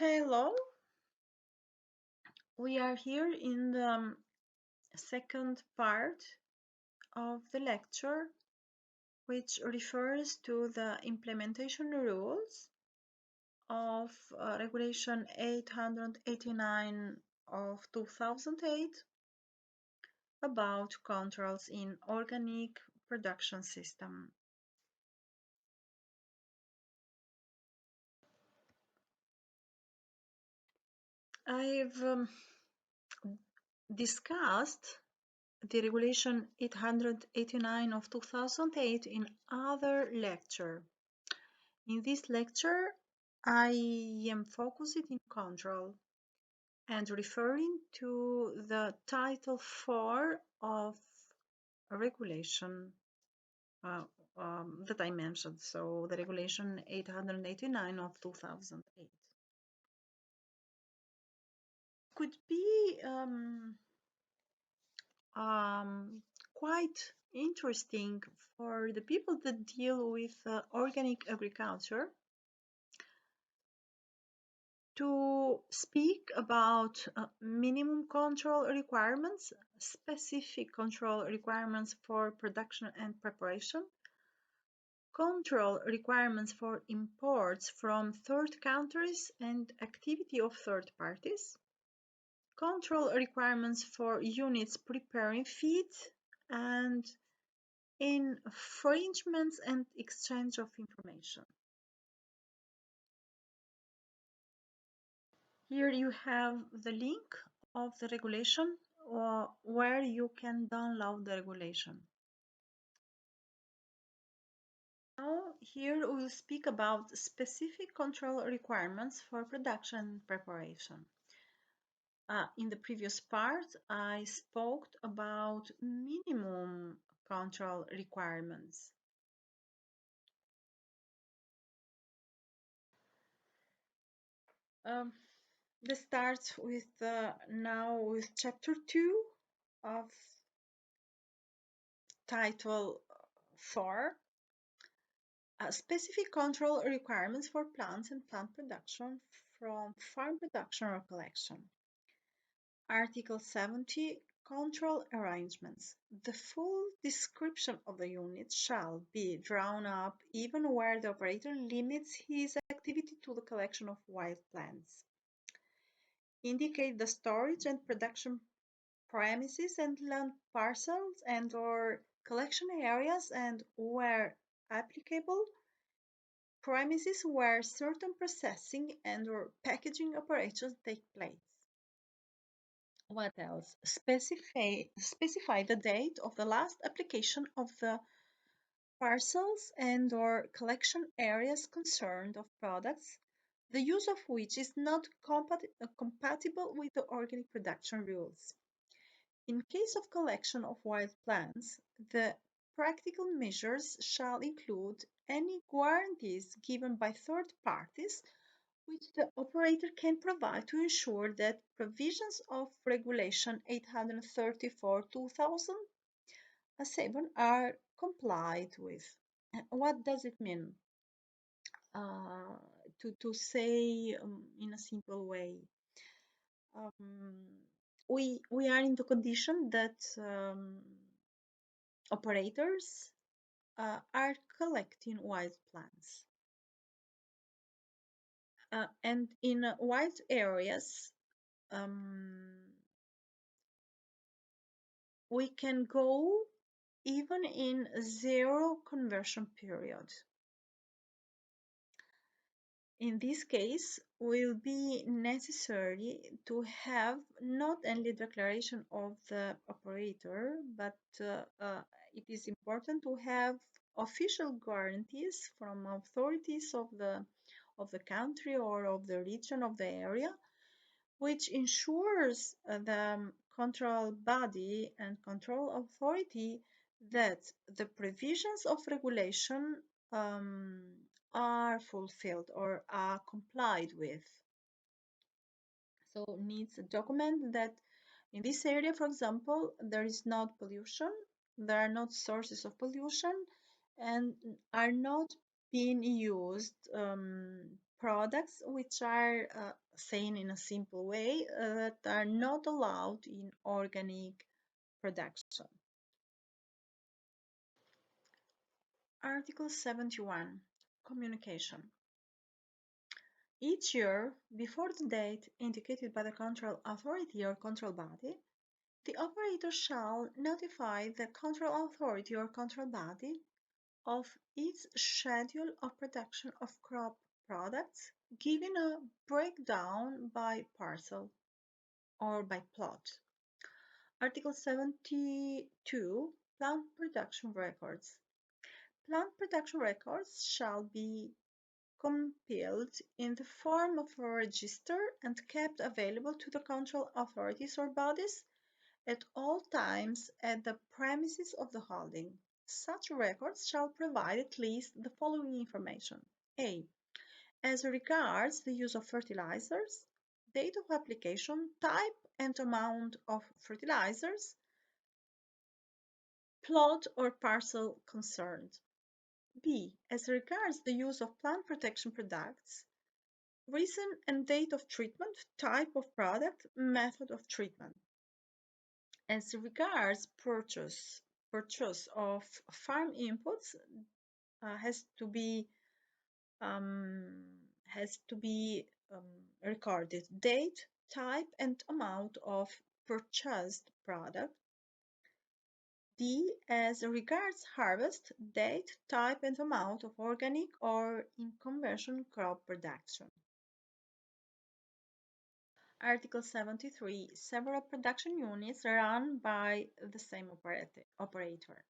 Hello, we are here in the second part of the lecture, which refers to the implementation rules of Regulation 889 of 2008 about controls in organic production system. I've discussed the Regulation 889 of 2008 in other lecture. In this lecture, I am focusing in control and referring to the Title 4 of a regulation that I mentioned, so the Regulation 889 of 2008. Could be quite interesting for the people that deal with organic agriculture to speak about minimum control requirements, specific control requirements for production and preparation, control requirements for imports from third countries and activity of third parties, control requirements for units preparing feed, and infringements and exchange of information. Here you have the link of the regulation where you can download the regulation. Now, here we'll speak about specific control requirements for production preparation. In the previous part, I spoke about minimum control requirements. Let's start with now with chapter 2 of title 4. Specific control requirements for plants and plant production from farm production or collection. Article 70. Control arrangements. The full description of the unit shall be drawn up even where the operator limits his activity to the collection of wild plants. Indicate the storage and production premises and land parcels and/or collection areas and, where applicable, premises where certain processing and/or packaging operations take place. What else? Specify the date of the last application of the parcels and/or collection areas concerned of products, the use of which is not compatible with the organic production rules. In case of collection of wild plants, the practical measures shall include any guarantees given by third parties which the operator can provide to ensure that provisions of Regulation 834/2007 are complied with. What does it mean? To say in a simple way, we are in the condition that operators are collecting wild plants. And in wild areas, we can go even in zero conversion period. In this case, will be necessary to have not only declaration of the operator, but it is important to have official guarantees from authorities of the country or of the region of the area, which ensures the control body and control authority that the provisions of regulation are fulfilled or are complied with. So needs a document that in this area, for example, there is not pollution, there are not sources of pollution, and are not being used products which are, saying in a simple way, that are not allowed in organic production. Article 71. Communication. Each year, before the date indicated by the control authority or control body, the operator shall notify the control authority or control body of its schedule of production of crop products, giving a breakdown by parcel or by plot. Article 72. Plant production records. Plant production records shall be compiled in the form of a register and kept available to the control authorities or bodies at all times at the premises of the holding. Such records shall provide at least the following information: A. As regards the use of fertilizers, date of application, type and amount of fertilizers, plot or parcel concerned. B. As regards the use of plant protection products, reason and date of treatment, type of product, method of treatment. As regards purchase of farm inputs, has to be um, recorded date, type, and amount of purchased product. D. As regards harvest, date, type, and amount of organic or in conventional crop production. Article 73. Several production units run by the same operator.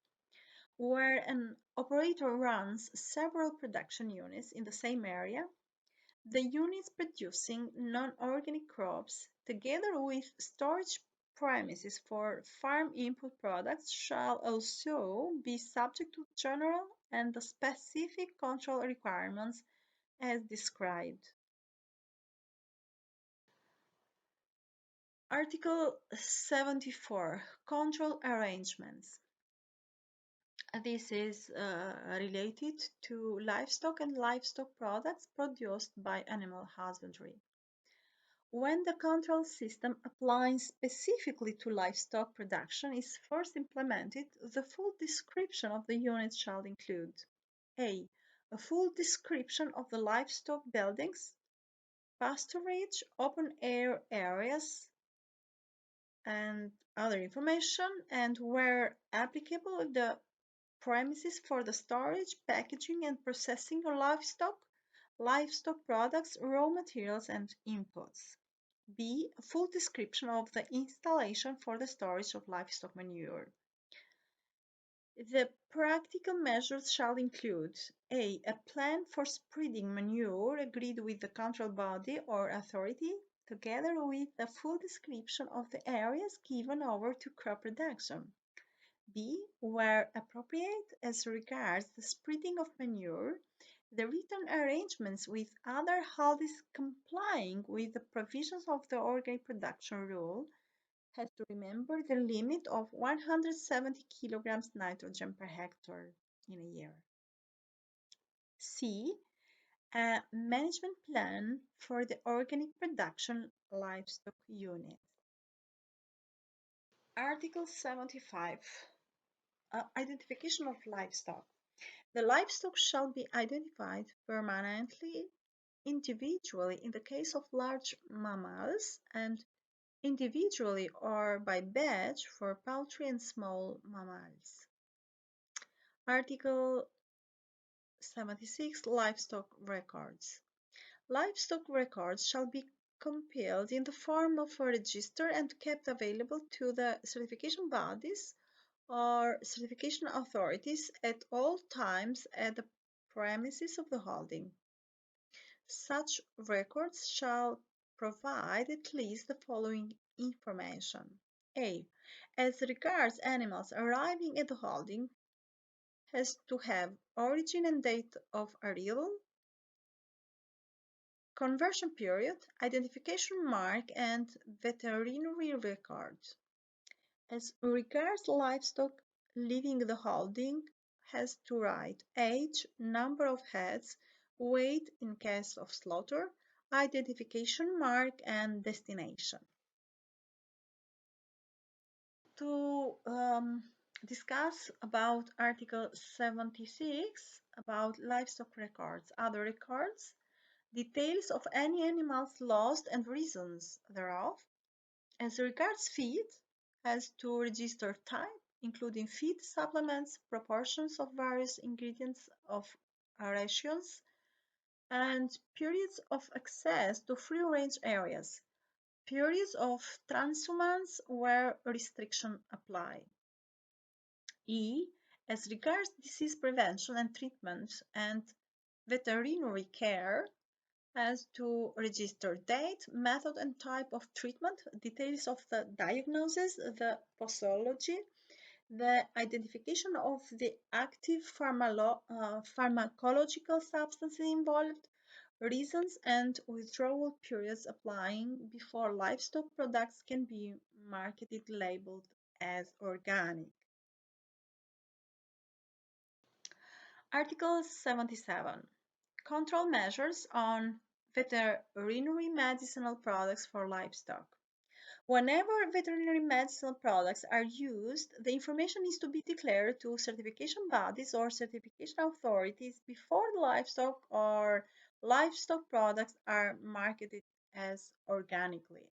Where an operator runs several production units in the same area, the units producing non-organic crops, together with storage premises for farm input products, shall also be subject to general and the specific control requirements as described. Article 74. Control arrangements. This is related to livestock and livestock products produced by animal husbandry. When the control system applying specifically to livestock production is first implemented, the full description of the unit shall include: A. A full description of the livestock buildings, pasturage, open air areas, and other information, and where applicable, the premises for the storage, packaging, and processing of livestock products, raw materials, and inputs. B. A full description of the installation for the storage of livestock manure. The practical measures shall include: A. A plan for spreading manure agreed with the control body or authority, together with a full description of the areas given over to crop production. B. Where appropriate, as regards the spreading of manure, the written arrangements with other holdings complying with the provisions of the organic production rule has to remember the limit of 170 kilograms nitrogen per hectare in a year. C. A management plan for the organic production livestock unit. Article 75. Identification of livestock. The livestock shall be identified permanently, individually in the case of large mammals, and individually or by batch for poultry and small mammals. Article 76. Livestock records. Livestock records shall be compiled in the form of a register and kept available to the certification bodies or certification authorities at all times at the premises of the holding. Such records shall provide at least the following information: A. As regards animals arriving at the holding, has to have origin and date of arrival, conversion period, identification mark, and veterinary record. As regards livestock leaving the holding, has to write age, number of heads, weight in case of slaughter, identification mark, and destination. To discuss about Article 76 about livestock records, other records, details of any animals lost and reasons thereof. As regards feed, has to register type, including feed supplements, proportions of various ingredients of rations, and periods of access to free-range areas, periods of transhumance where restriction apply. E. As regards disease prevention and treatment and veterinary care, has to register date, method and type of treatment, details of the diagnosis, the posology, the identification of the active pharmacological substances involved, reasons and withdrawal periods applying before livestock products can be marketed labeled as organic. Article 77. Control measures on veterinary medicinal products for livestock. Whenever veterinary medicinal products are used, the information needs to be declared to certification bodies or certification authorities before the livestock or livestock products are marketed as organically.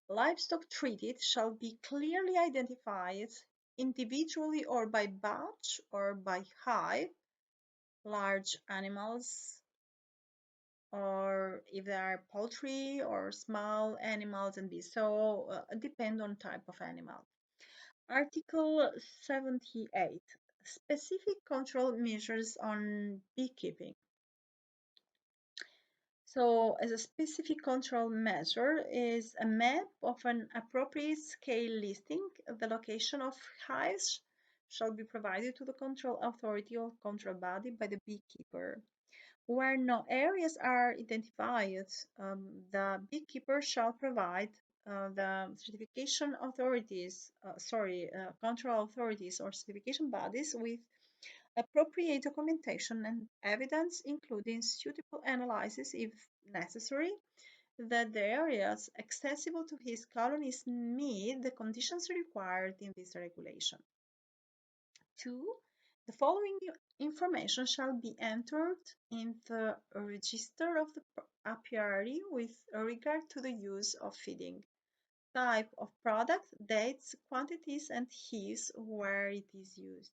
Livestock treated shall be clearly identified individually or by batch or by hive, large animals, or if they are poultry or small animals and bees. So depend on type of animal. Article 78. Specific control measures on beekeeping. So as a specific control measure is a map of an appropriate scale listing. The location of hives shall be provided to the control authority or control body by the beekeeper. Where no areas are identified, the beekeeper shall provide the certification authorities, control authorities or certification bodies with appropriate documentation and evidence, including suitable analysis if necessary, that the areas accessible to his colonies meet the conditions required in this regulation. 2. The following information shall be entered in the register of the apiary with regard to the use of feeding, type of product, dates, quantities, and his where it is used.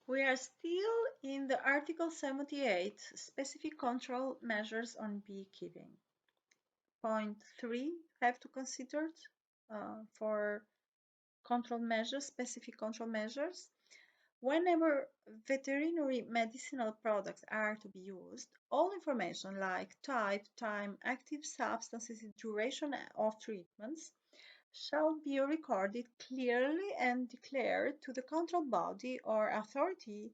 We are still in the Article 78, specific control measures on beekeeping. Point 3, have to consider for control measures, specific control measures. Whenever veterinary medicinal products are to be used, all information like type, time, active substances, duration of treatments shall be recorded clearly and declared to the control body or authority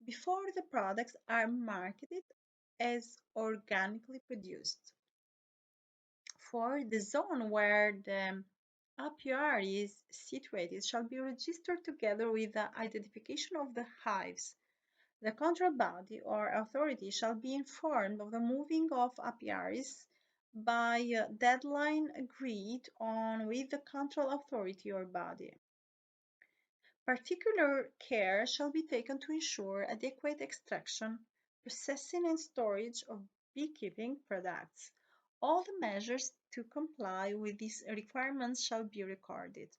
before the products are marketed as organically produced. For the zone where the apiary is situated shall be registered together with the identification of the hives. The control body or authority shall be informed of the moving of apiaries by a deadline agreed on with the control authority or body. Particular care shall be taken to ensure adequate extraction, processing and storage of beekeeping products. All the measures to comply with these requirements shall be recorded.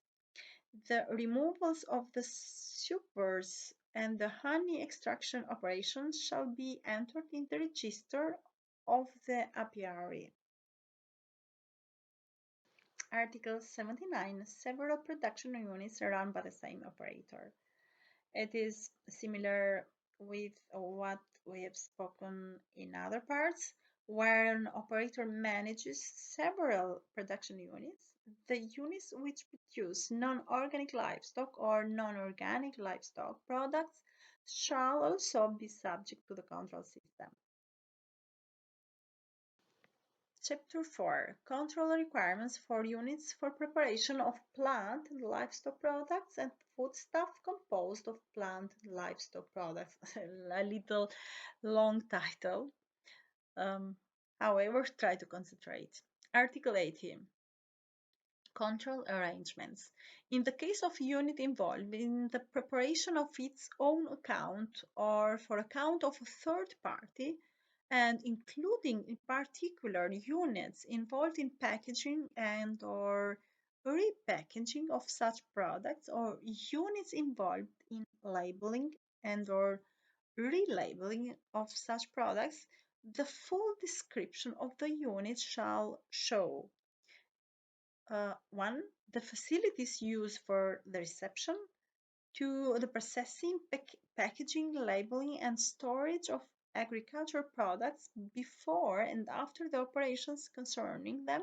The removals of the supers and the honey extraction operations shall be entered in the register of the apiary. Article 79. Several production units run by the same operator. It is similar with what we have spoken in other parts, where an operator manages several production units. The units which produce non-organic livestock or non-organic livestock products shall also be subject to the control system. Chapter 4 Control requirements for units for preparation of plant and livestock products and foodstuff composed of plant and livestock products. A little long title. Um, However, try to concentrate. Article 18 Control arrangements. In the case of a unit involved in the preparation of its own account or for account of a third party, and including in particular units involved in packaging and or repackaging of such products or units involved in labeling and or relabeling of such products, the full description of the unit shall show 1. The facilities used for the reception. 2. The processing, packaging, labeling, and storage of agricultural products before and after the operations concerning them,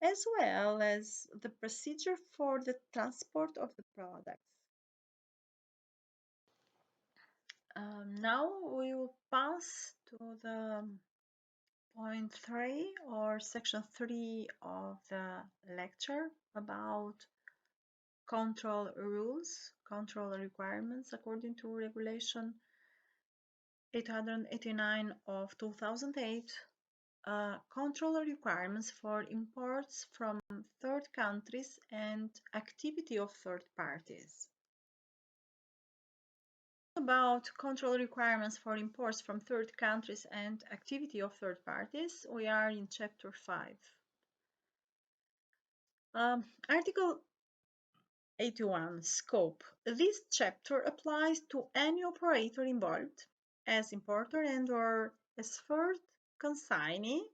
as well as the procedure for the transport of the products. Now we will pass to the point 3 or section 3 of the lecture about control rules, control requirements according to Regulation 889 of 2008, control requirements for imports from third countries and activity of third parties. About control requirements for imports from third countries and activity of third parties, we are in chapter 5. Article 81 Scope. This chapter applies to any operator involved as importer and or as third consignee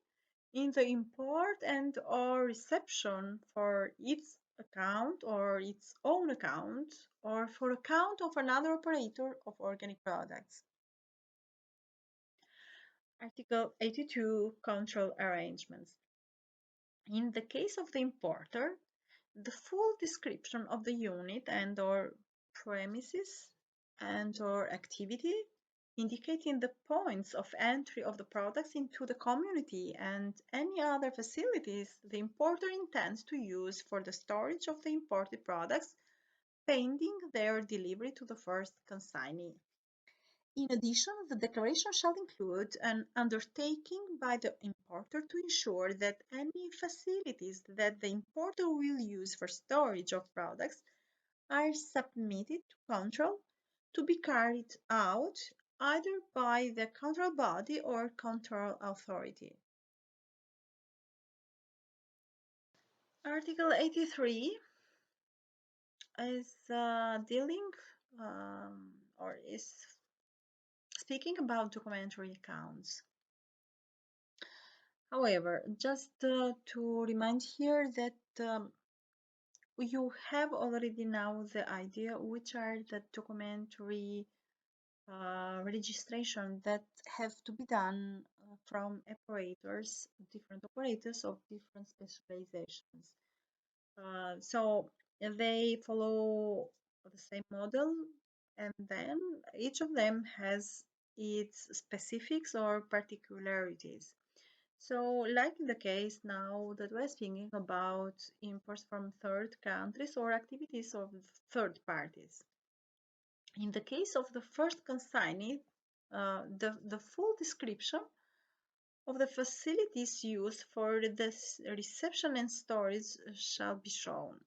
in the import and or reception for its account or its own account or for account of another operator of organic products. Article 82 Control arrangements. In the case of the importer, the full description of the unit and or premises and or activity indicating the points of entry of the products into the community and any other facilities the importer intends to use for the storage of the imported products pending their delivery to the first consignee. In addition, the declaration shall include an undertaking by the importer to ensure that any facilities that the importer will use for storage of products are submitted to control to be carried out either by the control body or control authority. Article 83 is dealing or is speaking about documentary accounts. However, just to remind here that you have already now the idea which are the documentary registration that have to be done from operators, different operators of different specializations. So they follow the same model, and then each of them has its specifics or particularities. So, like in the case now that we're speaking about imports from third countries or activities of third parties. In the case of the first consignee, the full description of the facilities used for the reception and storage shall be shown.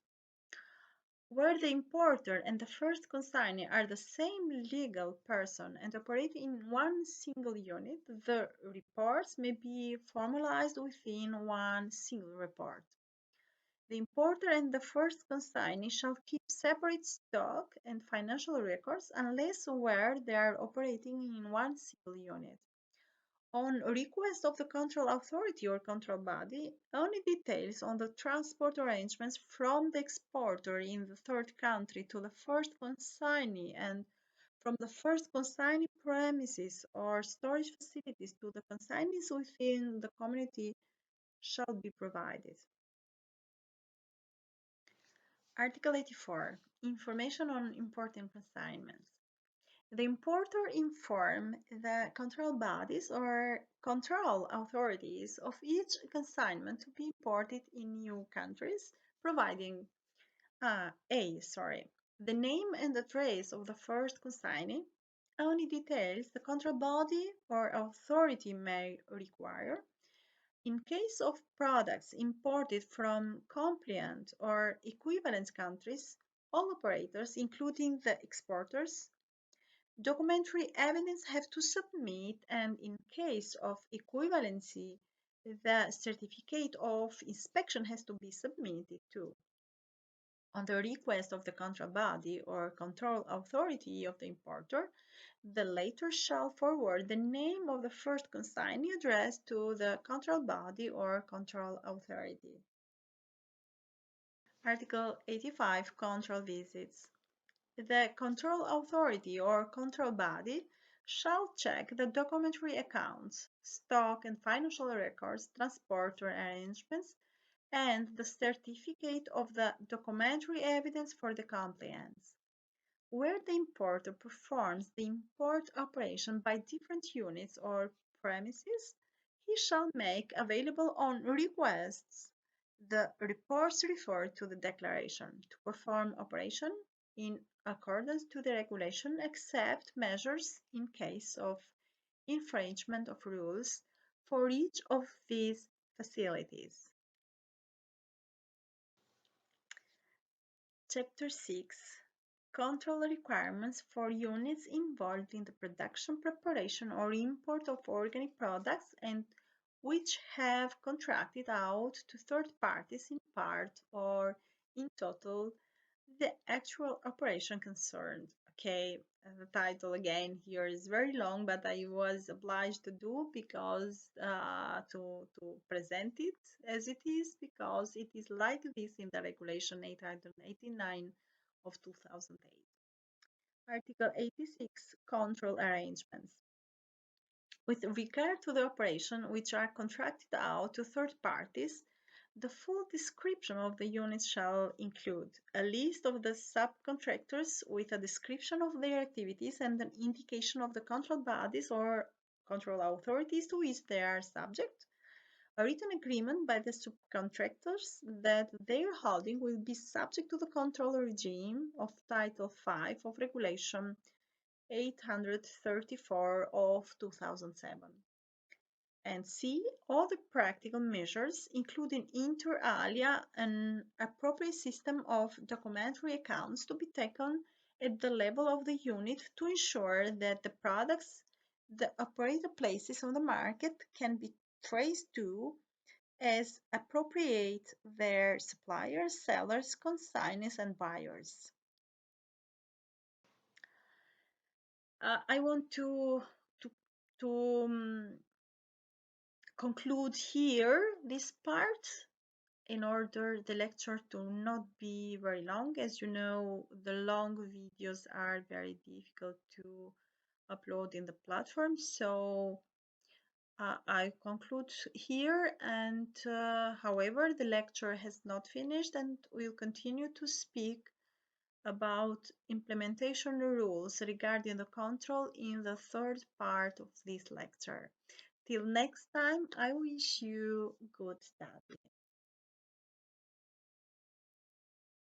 Where the importer and the first consignee are the same legal person and operate in one single unit, the reports may be formalized within one single report. The importer and the first consignee shall keep separate stock and financial records unless where they are operating in one single unit. On request of the control authority or control body, only details on the transport arrangements from the exporter in the third country to the first consignee and from the first consignee premises or storage facilities to the consignees within the community shall be provided. Article 84. Information on important consignments. The importer inform the control bodies or control authorities of each consignment to be imported in new countries, providing the name and address of the first consignee, any details the control body or authority may require. In case of products imported from compliant or equivalent countries, all operators, including the exporters, documentary evidence have to submit, and in case of equivalency, the certificate of inspection has to be submitted too. On the request of the control body or control authority of the importer, the latter shall forward the name of the first consignee address to the control body or control authority. Article 85. Control visits. The control authority or control body shall check the documentary accounts, stock and financial records, transporter arrangements, and the certificate of the documentary evidence for the compliance. Where the importer performs the import operation by different units or premises, he shall make available on requests the reports referred to the declaration to perform operation in accordance to the regulation, except measures in case of infringement of rules for each of these facilities. Chapter 6. Control requirements for units involved in the production, preparation, or import of organic products and which have contracted out to third parties in part or in total the actual operation concerned. Okay, the title again here is very long, but I was obliged to do because to present it as it is, because it is like this in the regulation 889 of 2008. Article 86. Control arrangements. With regard to the operation which are contracted out to third parties, the full description of the units shall include a list of the subcontractors with a description of their activities and an indication of the control bodies or control authorities to which they are subject, a written agreement by the subcontractors that their holding will be subject to the control regime of Title V of Regulation 834 of 2007. And C. All the practical measures, including inter alia an appropriate system of documentary accounts to be taken at the level of the unit to ensure that the products the operator places on the market can be traced to as appropriate their suppliers, sellers, consignees, and buyers. I want to, to conclude here this part in order the lecture to not be very long. As you know, the long videos are very difficult to upload in the platform, so I conclude here, and however the lecture has not finished and we'll continue to speak about implementation rules regarding the control in the third part of this lecture. Till next time, I wish you good study.